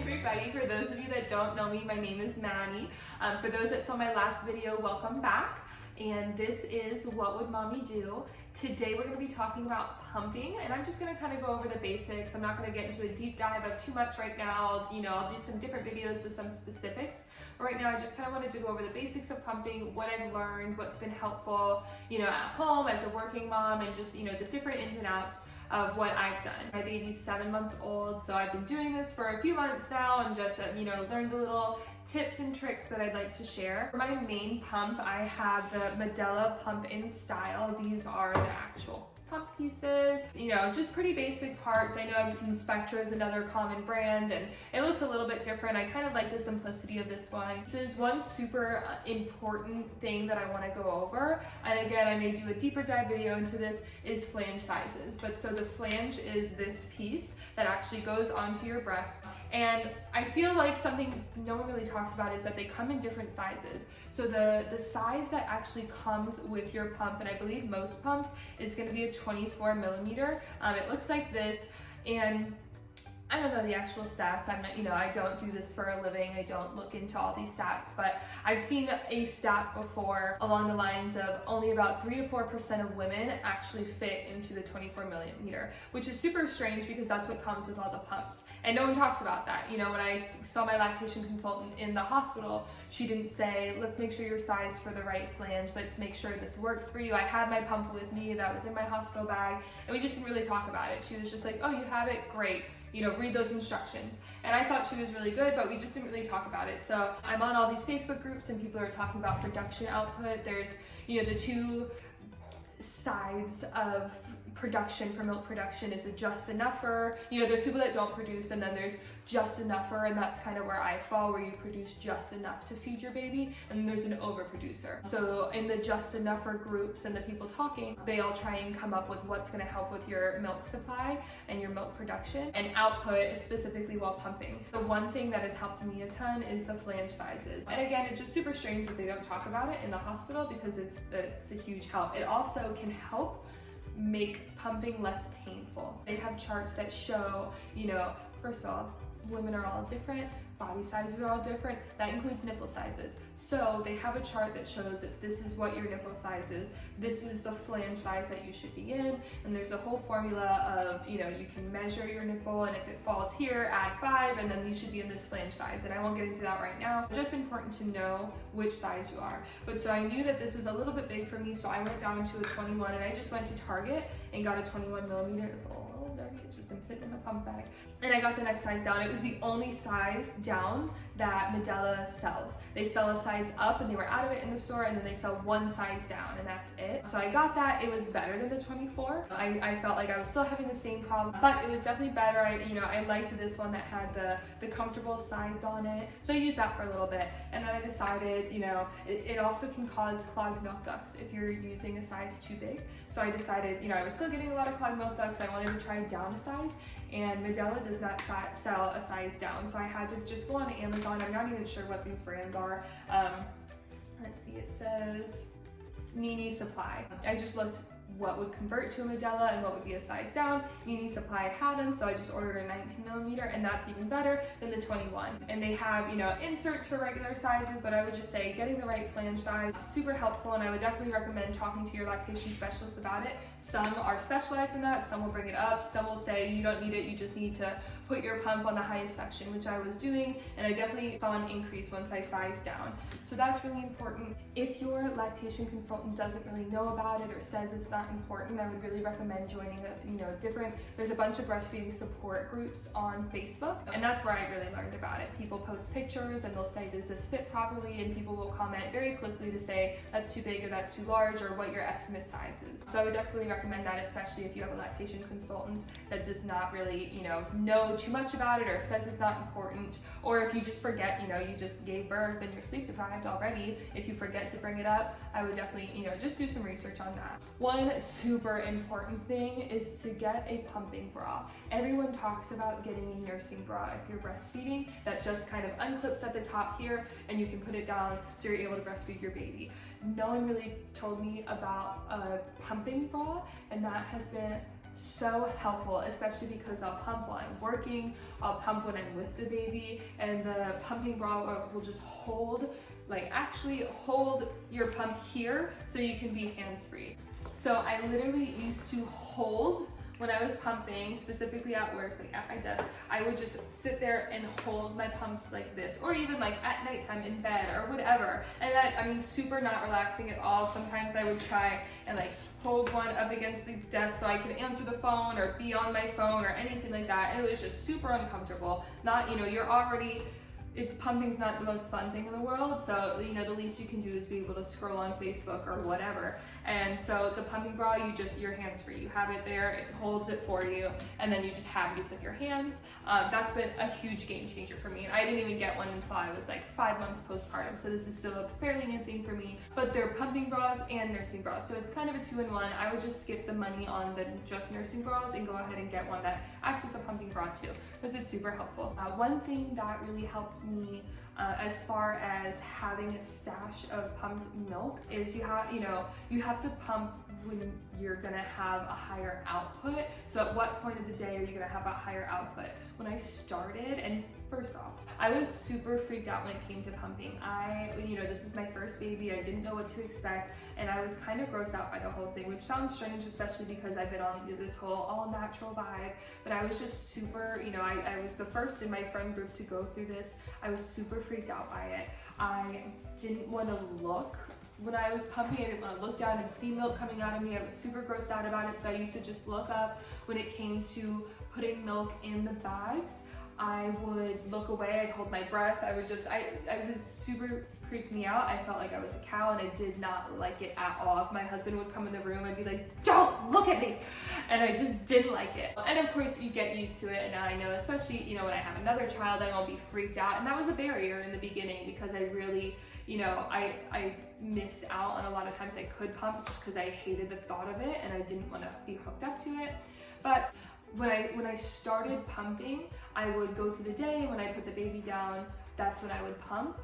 everybody. For those of you that don't know me, my name is Maddie. For those that saw my last video, welcome back. And this is What Would Mommy Do? Today we're going to be talking about pumping, and I'm just going to kind of go over the basics. I'm not going to get into a deep dive of too much right now. I'll do some different videos with some specifics. But right now I just kind of wanted to go over the basics of pumping, what I've learned, what's been helpful, at home as a working mom, and just, the different ins and outs of what I've done. My baby's 7 months old, so I've been doing this for a few months now and just, learned a little tips and tricks that I'd like to share. For my main pump, I have the Medela Pump In Style. These are the actual pump pieces, just pretty basic parts. I know I've seen Spectra is another common brand and it looks a little bit different. I kind of like the simplicity of this one. This is one super important thing that I want to go over. And again, I may do a deeper dive video into this, is flange sizes. But so the flange is this piece that actually goes onto your breast. And I feel like something no one really talks about is that they come in different sizes. So the size that actually comes with your pump, and I believe most pumps, is going to be a 24 millimeter. It looks like this, and I don't know the actual stats. I'm not, I don't do this for a living. I don't look into all these stats, but I've seen a stat before along the lines of only about 3 to 4% of women actually fit into the 24 millimeter, which is super strange because that's what comes with all the pumps. And no one talks about that. When I saw my lactation consultant in the hospital, she didn't say, let's make sure you're sized for the right flange. Let's make sure this works for you. I had my pump with me that was in my hospital bag, and we just didn't really talk about it. She was just like, oh, you have it? Great. Read those instructions. And I thought she was really good, but we just didn't really talk about it. So I'm on all these Facebook groups and people are talking about production output. There's, the two sides of production for milk production. Is it just enougher? There's people that don't produce, and then there's just enougher, and that's kind of where I fall, where you produce just enough to feed your baby, and then there's an overproducer. So in the just enougher groups and the people talking, they all try and come up with what's going to help with your milk supply and your milk production and output, specifically while pumping. The one thing that has helped me a ton is the flange sizes. And again, it's just super strange that they don't talk about it in the hospital because it's a huge help. It also can help make pumping less painful. They have charts that show, first of all, women are all different, body sizes are all different. That includes nipple sizes. So they have a chart that shows that this is what your nipple size is, this is the flange size that you should be in, and there's a whole formula of, you can measure your nipple, and if it falls here, add 5, and then you should be in this flange size. And I won't get into that right now. It's just important to know which size you are. But so I knew that this was a little bit big for me, so I went down to a 21, and I just went to Target and got a 21 millimeter. It's a little dirty, it's just been sitting in my pump bag. And I got the next size down. It was the only size down that Medela sells. They sell a size up, and they were out of it in the store, and then they sell one size down, and that's it. So I got that. It was better than the 24. I felt like I was still having the same problem, but it was definitely better. I liked this one that had the comfortable sides on it. So I used that for a little bit, and then I decided, it also can cause clogged milk ducts if you're using a size too big. So I decided, I was still getting a lot of clogged milk ducts. I wanted to try down a size, and Medela does not sell a size down. So I had to just go on Amazon. I'm not even sure what these brands are. Let's see, it says Nini Supply. I just looked what would convert to a Medela and what would be a size down. Nini Supply had them, so I just ordered a 19 millimeter, and that's even better than the 21. And they have, inserts for regular sizes, but I would just say getting the right flange size, super helpful, and I would definitely recommend talking to your lactation specialist about it. Some are specialized in that, some will bring it up, some will say you don't need it, you just need to put your pump on the highest section, which I was doing, and I definitely saw an increase once I sized down. So that's really important. If your lactation consultant doesn't really know about it or says it's not important, I would really recommend joining there's a bunch of breastfeeding support groups on Facebook, and that's where I really learned about it. People post pictures and they'll say, does this fit properly? And people will comment very quickly to say that's too big or that's too large, or what your estimate size is. So I would definitely recommend that, especially if you have a lactation consultant that does not really, know too much about it or says it's not important, or if you just forget, you just gave birth and you're sleep deprived already. If you forget to bring it up, I would definitely, just do some research on that. One super important thing is to get a pumping bra. Everyone talks about getting a nursing bra if you're breastfeeding that just kind of unclips at the top here, and you can put it down so you're able to breastfeed your baby. No one really told me about a pumping bra, and that has been so helpful, especially because I'll pump while I'm working, I'll pump when I'm with the baby, and the pumping bra will just hold, like actually hold your pump here so you can be hands-free. So I literally used to hold when I was pumping, specifically at work, like at my desk. I would just sit there and hold my pumps like this, or even like at nighttime in bed or whatever. And that, I mean, super not relaxing at all. Sometimes I would try and like hold one up against the desk so I could answer the phone or be on my phone or anything like that. And it was just super uncomfortable. Not, you know, you're already, pumping's not the most fun thing in the world, so you know the least you can do is be able to scroll on Facebook or whatever. And so the pumping bra, your hands free. You have it there, it holds it for you, and then you just have use of your hands. That's been a huge game changer for me. And I didn't even get one until I was like 5 months postpartum, so this is still a fairly new thing for me. But they're pumping bras and nursing bras, so it's kind of a 2-in-1. I would just skip the money on the just nursing bras and go ahead and get one that acts as a pumping bra too, because it's super helpful. One thing that really helped me as far as having a stash of pumped milk is you have to pump when you're gonna have a higher output. So at what point of the day are you gonna have a higher output? When I started, and first off, I was super freaked out when it came to pumping. This is my first baby, I didn't know what to expect, and I was kind of grossed out by the whole thing, which sounds strange, especially because I've been on this whole all natural vibe, but I was just super, I was the first in my friend group to go through this. I was super freaked out by it. I didn't want to look when I was pumping. I didn't want to look down and see milk coming out of me. I was super grossed out about it, so I used to just look up when it came to putting milk in the bags. I would look away, I'd hold my breath. I was super creeped me out. I felt like I was a cow and I did not like it at all. If my husband would come in the room, I'd be like, don't look at me. And I just didn't like it. And of course you get used to it. And now I know, especially, when I have another child, I won't be freaked out. And that was a barrier in the beginning because I really, I missed out on a lot of times I could pump just because I hated the thought of it and I didn't want to be hooked up to it. But when I started pumping, I would go through the day. When I put the baby down, that's when I would pump.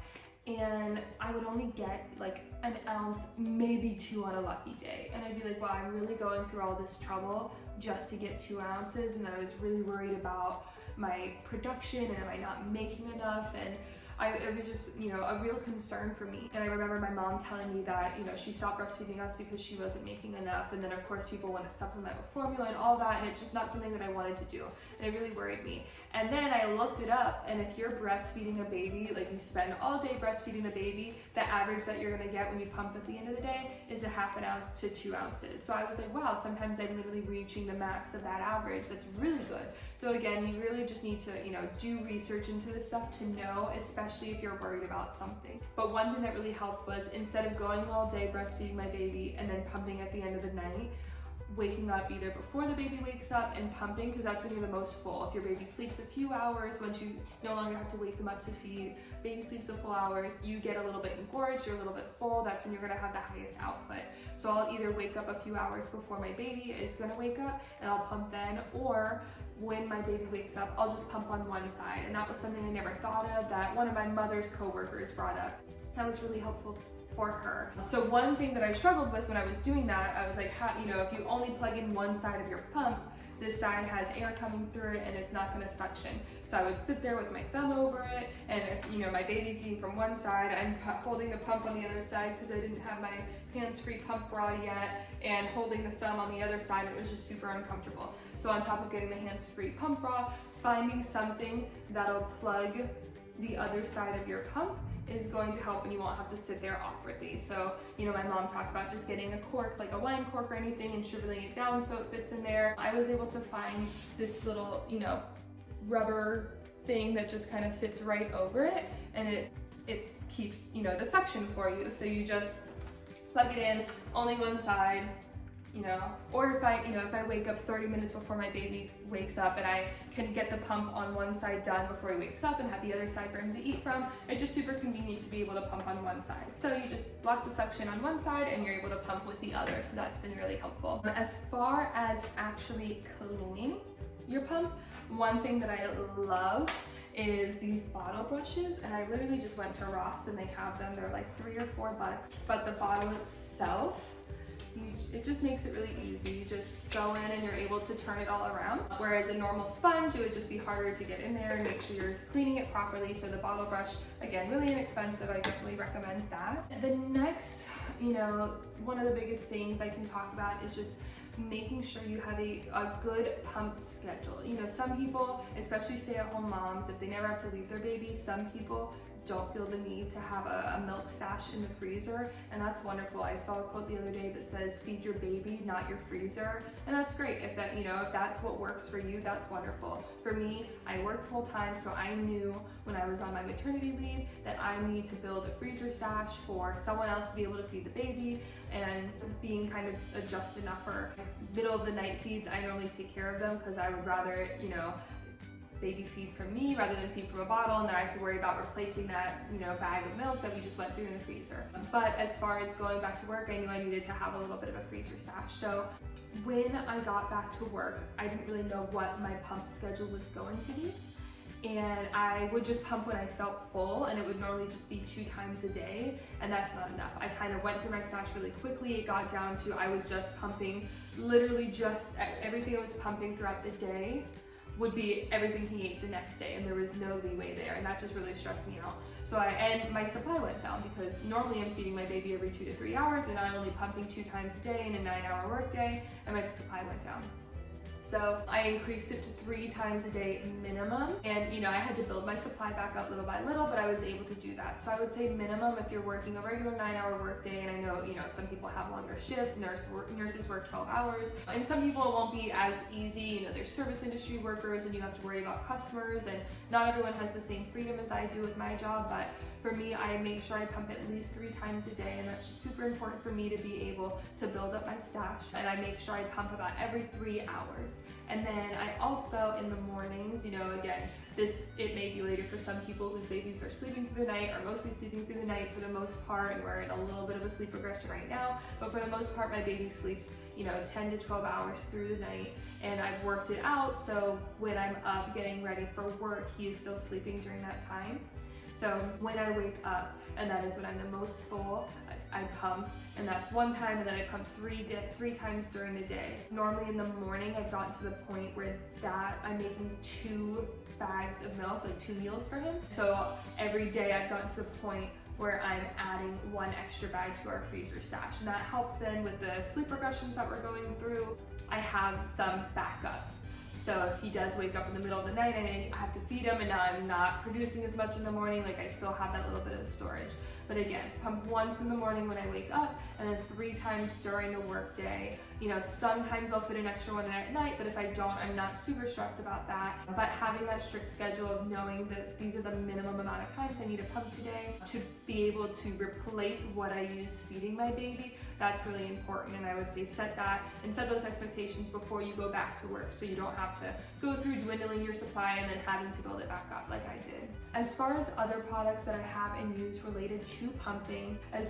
And I would only get like an ounce, maybe 2 on a lucky day. And I'd be like, wow, I'm really going through all this trouble just to get 2 ounces. And I was really worried about my production and am I not making enough? And it was just, a real concern for me. And I remember my mom telling me that, she stopped breastfeeding us because she wasn't making enough. And then of course people want to supplement with formula and all that. And it's just not something that I wanted to do. And it really worried me. And then I looked it up, and if you're breastfeeding a baby, like you spend all day breastfeeding a baby, the average that you're gonna get when you pump at the end of the day is a ½ ounce to 2 ounces. So I was like, wow, sometimes I'm literally reaching the max of that average. That's really good. So again, you really just need to, do research into this stuff to know, especially if you're worried about something. But one thing that really helped was instead of going all day breastfeeding my baby and then pumping at the end of the night, waking up either before the baby wakes up and pumping, because that's when you're the most full. If your baby sleeps a few hours, once you no longer have to wake them up to feed, baby sleeps a full hours, you get a little bit engorged, you're a little bit full, that's when you're gonna have the highest output. So I'll either wake up a few hours before my baby is gonna wake up and I'll pump then, or when my baby wakes up, I'll just pump on one side. And that was something I never thought of, that one of my mother's coworkers brought up. That was really helpful for her. So one thing that I struggled with when I was doing that, I was like, if you only plug in one side of your pump, this side has air coming through it and it's not gonna suction. So I would sit there with my thumb over it, and if my baby's eating from one side, I'm holding the pump on the other side because I didn't have my hands-free pump bra yet, and holding the thumb on the other side, it was just super uncomfortable. So on top of getting the hands-free pump bra, finding something that'll plug the other side of your pump is going to help, and you won't have to sit there awkwardly. So, my mom talked about just getting a cork, like a wine cork or anything, and shriveling it down so it fits in there. I was able to find this little, rubber thing that just kind of fits right over it, and it keeps, the suction for you. So you just plug it in, only one side, or if I wake up 30 minutes before my baby wakes up and I can get the pump on one side done before he wakes up and have the other side for him to eat from, it's just super convenient to be able to pump on one side. So you just block the suction on one side and you're able to pump with the other. So that's been really helpful. As far as actually cleaning your pump, one thing that I love is these bottle brushes, and I literally just went to Ross and they have them. They're like $3 or $4, but the bottle itself it just makes it really easy. You just go in and you're able to turn it all around. Whereas a normal sponge, it would just be harder to get in there and make sure you're cleaning it properly. So the bottle brush, again, really inexpensive. I definitely recommend that. The next, one of the biggest things I can talk about is just making sure you have a good pump schedule. Some people, especially stay-at-home moms, if they never have to leave their baby, some people don't feel the need to have a milk stash in the freezer, and that's wonderful. I saw a quote the other day that says, feed your baby, not your freezer, and that's great. If that, if that's what works for you, that's wonderful. For me, I work full-time, so I knew when I was on my maternity leave that I need to build a freezer stash for someone else to be able to feed the baby, and being kind of just enough for middle of the night feeds. I normally take care of them because I would rather, baby feed from me rather than feed from a bottle, and then I have to worry about replacing that bag of milk that we just went through in the freezer. But as far as going back to work, I knew I needed to have a little bit of a freezer stash. So when I got back to work, I didn't really know what my pump schedule was going to be, and I would just pump when I felt full, and it would normally just be 2 times a day, and that's not enough. I kind of went through my stash really quickly. It got down to I was just pumping, literally just everything I was pumping throughout the day would be everything he ate the next day, and there was no leeway there, and that just really stressed me out. So and my supply went down because normally I'm feeding my baby every 2 to 3 hours, and I'm only pumping 2 times a day in a 9-hour workday, and my supply went down. So I increased it to 3 times a day minimum, and I had to build my supply back up little by little, but I was able to do that. So I would say minimum, if you're working a regular 9-hour workday, and I know some people have longer shifts, nurses work 12 hours, and some people it won't be as easy. There's service industry workers, and you have to worry about customers, and not everyone has the same freedom as I do with my job. But for me, I make sure I pump at least 3 times a day, and that's just super important for me to be able to build up my stash. And I make sure I pump about every 3 hours. And then I also, in the mornings, again, it may be later for some people whose babies are sleeping through the night, or mostly sleeping through the night for the most part, and we're in a little bit of a sleep regression right now, but for the most part, my baby sleeps, 10 to 12 hours through the night, and I've worked it out, so when I'm up getting ready for work, he is still sleeping during that time. So when I wake up, and that is when I'm the most full, I pump, and that's 1 time, and then I pump 3 times during the day. Normally in the morning, I've gotten to the point where I'm making 2 bags of milk, like 2 meals for him. So every day I've gotten to the point where I'm adding 1 extra bag to our freezer stash, and that helps then with the sleep regressions that we're going through. I have some backup. So if he does wake up in the middle of the night and I have to feed him, and now I'm not producing as much in the morning, I still have that little bit of storage. But again, pump once in the morning when I wake up, and then 3 times during the work day. Sometimes I'll fit an extra one at night, but if I don't, I'm not super stressed about that. But having that strict schedule of knowing that these are the minimum amount of times I need to pump today to be able to replace what I use feeding my baby, that's really important. And I would say set those expectations before you go back to work, so you don't have to go through dwindling your supply and then having to build it back up like I did. As far as other products that I have and use related to pumping, I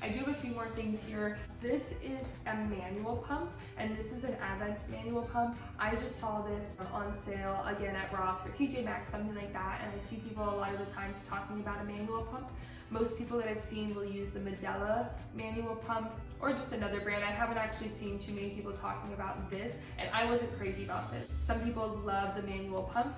do have a few more things here. This is a manual pump, and this is an Auden manual pump. I just saw this on sale again at Ross or TJ Maxx, something like that, and I see people a lot of the times talking about a manual pump. Most people that I've seen will use the Medela manual pump, or just another brand. I haven't actually seen too many people talking about this, and I wasn't crazy about this. Some people love the manual pump,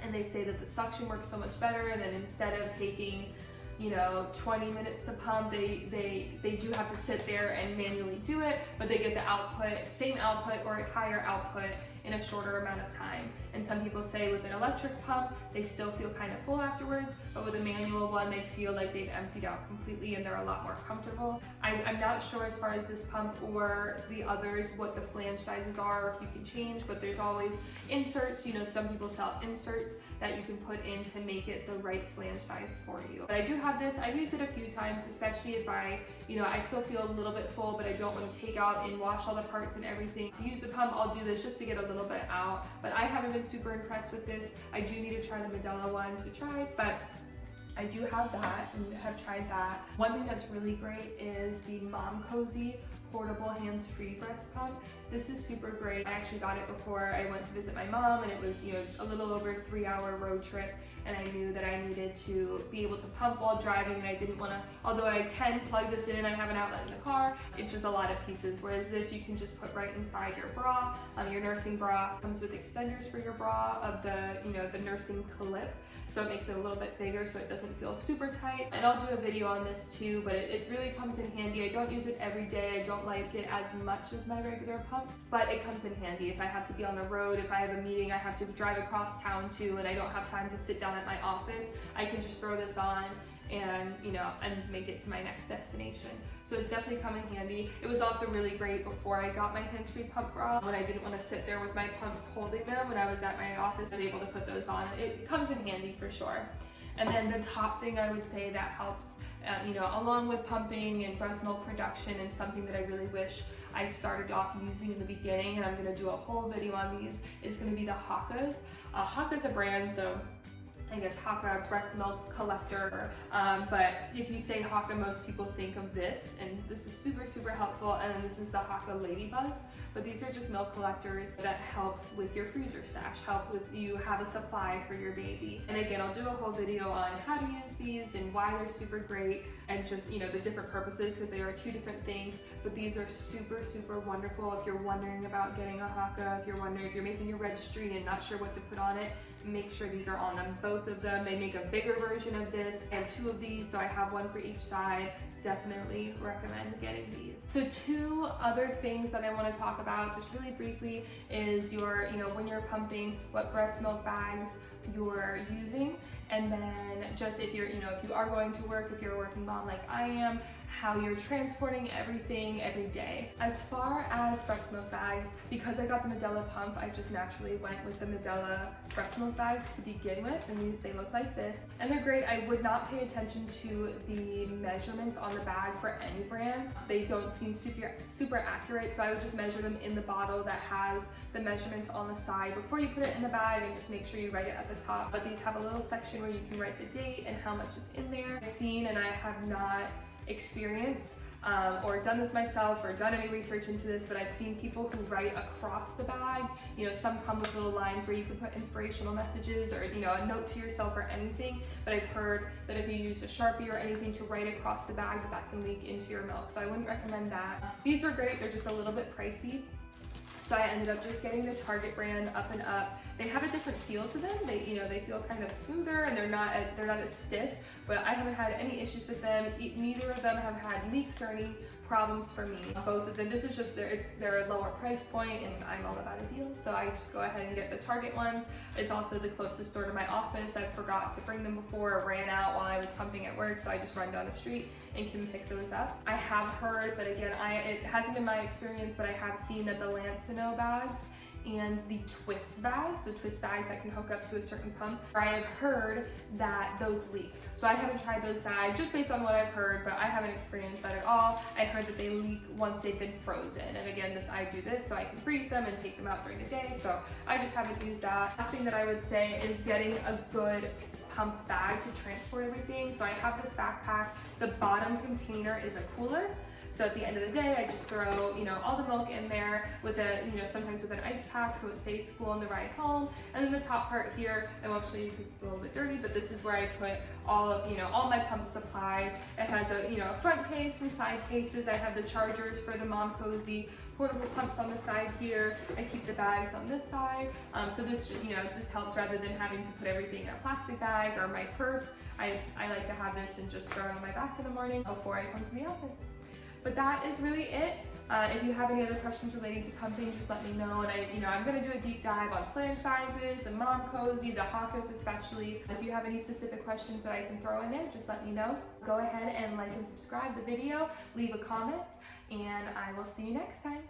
and they say that the suction works so much better, and then instead of taking 20 minutes to pump, they do have to sit there and manually do it, but they get the same output or higher output in a shorter amount of time. And some people say with an electric pump, they still feel kind of full afterwards, but with a manual one, they feel like they've emptied out completely and they're a lot more comfortable. I'm not sure as far as this pump or the others what the flange sizes are, or if you can change, but there's always inserts. Some people sell inserts that you can put in to make it the right flange size for you. But I do have this. I've used it a few times, especially if I still feel a little bit full, but I don't want to take out and wash all the parts and everything. To use the pump, I'll do this just to get a little bit out, but I haven't been super impressed with this. I do need to try the Medela one to try, but I do have that and have tried that. One thing that's really great is the Mom Cozy portable hands-free breast pump. This is super great. I actually got it before I went to visit my mom, and it was, you know, a little over a 3-hour road trip, and I knew that I needed to be able to pump while driving, and I didn't want to, although I can plug this in, I have an outlet in the car, it's just a lot of pieces, whereas this you can just put right inside your bra, your nursing bra. It comes with extenders for your bra of the, you know, the nursing clip, so it makes it a little bit bigger so it doesn't feel super tight. And I'll do a video on this too, but it really comes in handy. I don't use it every day. I don't like it as much as my regular pump, but it comes in handy if I have to be on the road, if I have a meeting I have to drive across town to, and I don't have time to sit down at my office. I can just throw this on and, you know, and make it to my next destination. So it's definitely come in handy. It was also really great before I got my hands-free pump bra, when I didn't want to sit there with my pumps holding them. When I was at my office, I was able to put those on. It comes in handy for sure. And then the top thing I would say that helps, you know, along with pumping and breast milk production, and something that I really wish I started off using in the beginning, and I'm going to do a whole video on these, is going to be the Haakas. Haakas a brand, so I guess Haaka breast milk collector, but if you say Haaka, most people think of this, and this is super, super helpful. And then this is the Haaka Ladybugs, but these are just milk collectors that help with your freezer stash, help with you have a supply for your baby. And again, I'll do a whole video on how to use these and why they're super great, and just, you know, the different purposes, because they are 2 different things, but these are super, super wonderful. If you're wondering about getting a Haaka, if you're wondering, if you're making your registry and not sure what to put on it, make sure these are on them. Both of them, they make a bigger version of this. I have 2 of these, so I have one for each side. Definitely recommend getting these. So 2 other things that I want to talk about just really briefly is your, you know, when you're pumping, what breast milk bags you're using, and then just if you're, you know, if you are going to work, if you're a working mom like I am, how you're transporting everything every day. As far as breast milk bags, because I got the Medela Pump, I just naturally went with the Medela breast milk bags to begin with, and they look like this, and they're great. I would not pay attention to the measurements on the bag for any brand. They don't seem super accurate, so I would just measure them in the bottle that has the measurements on the side before you put it in the bag, and just make sure you write it at the top. But these have a little section where you can write the date and how much is in there. I've seen, and I have not experienced or done this myself or done any research into this, but I've seen people who write across the bag. You know, some come with little lines where you can put inspirational messages, or, you know, a note to yourself or anything, but I've heard that if you use a Sharpie or anything to write across the bag, that can leak into your milk, so I wouldn't recommend that. These are great, they're just a little bit pricey. So I ended up just getting the Target brand Up and Up. They have a different feel to them. They, you know, they feel kind of smoother, and they're not as stiff, but I haven't had any issues with them. Neither of them have had leaks or any problems for me. Both of them, this is just they're a lower price point, and I'm all about a deal, so I just go ahead and get the Target ones. It's also the closest store to my office. I forgot to bring them before, or ran out while I was pumping at work, so I just run down the street and can pick those up. I have heard, but again, it hasn't been my experience, but I have seen that the Lancino bags and the twist bags that can hook up to a certain pump, I have heard that those leak. So I haven't tried those bags, just based on what I've heard, but I haven't experienced that at all. I heard that they leak once they've been frozen, and again, I do this so I can freeze them and take them out during the day, so I just haven't used that. Last thing that I would say is getting a good pump bag to transport everything. So I have this backpack. The bottom container is a cooler. So at the end of the day, I just throw, you know, all the milk in there with a, you know, sometimes with an ice pack so it stays cool on the ride home. And then the top part here, I won't show you because it's a little bit dirty, but this is where I put all of, you know, all my pump supplies. It has a, you know, a front case, some side cases. I have the chargers for the Mom Cozy portable pumps on the side here. I keep the bags on this side. So this, you know, this helps rather than having to put everything in a plastic bag or my purse. I like to have this and just throw it on my back in the morning before I come to the office. But that is really it. If you have any other questions relating to pumping, just let me know. And I'm going to do a deep dive on Flange Sizes, the Mom Cozy, the Haakas especially. If you have any specific questions that I can throw in there, just let me know. Go ahead and like and subscribe the video, leave a comment, and I will see you next time.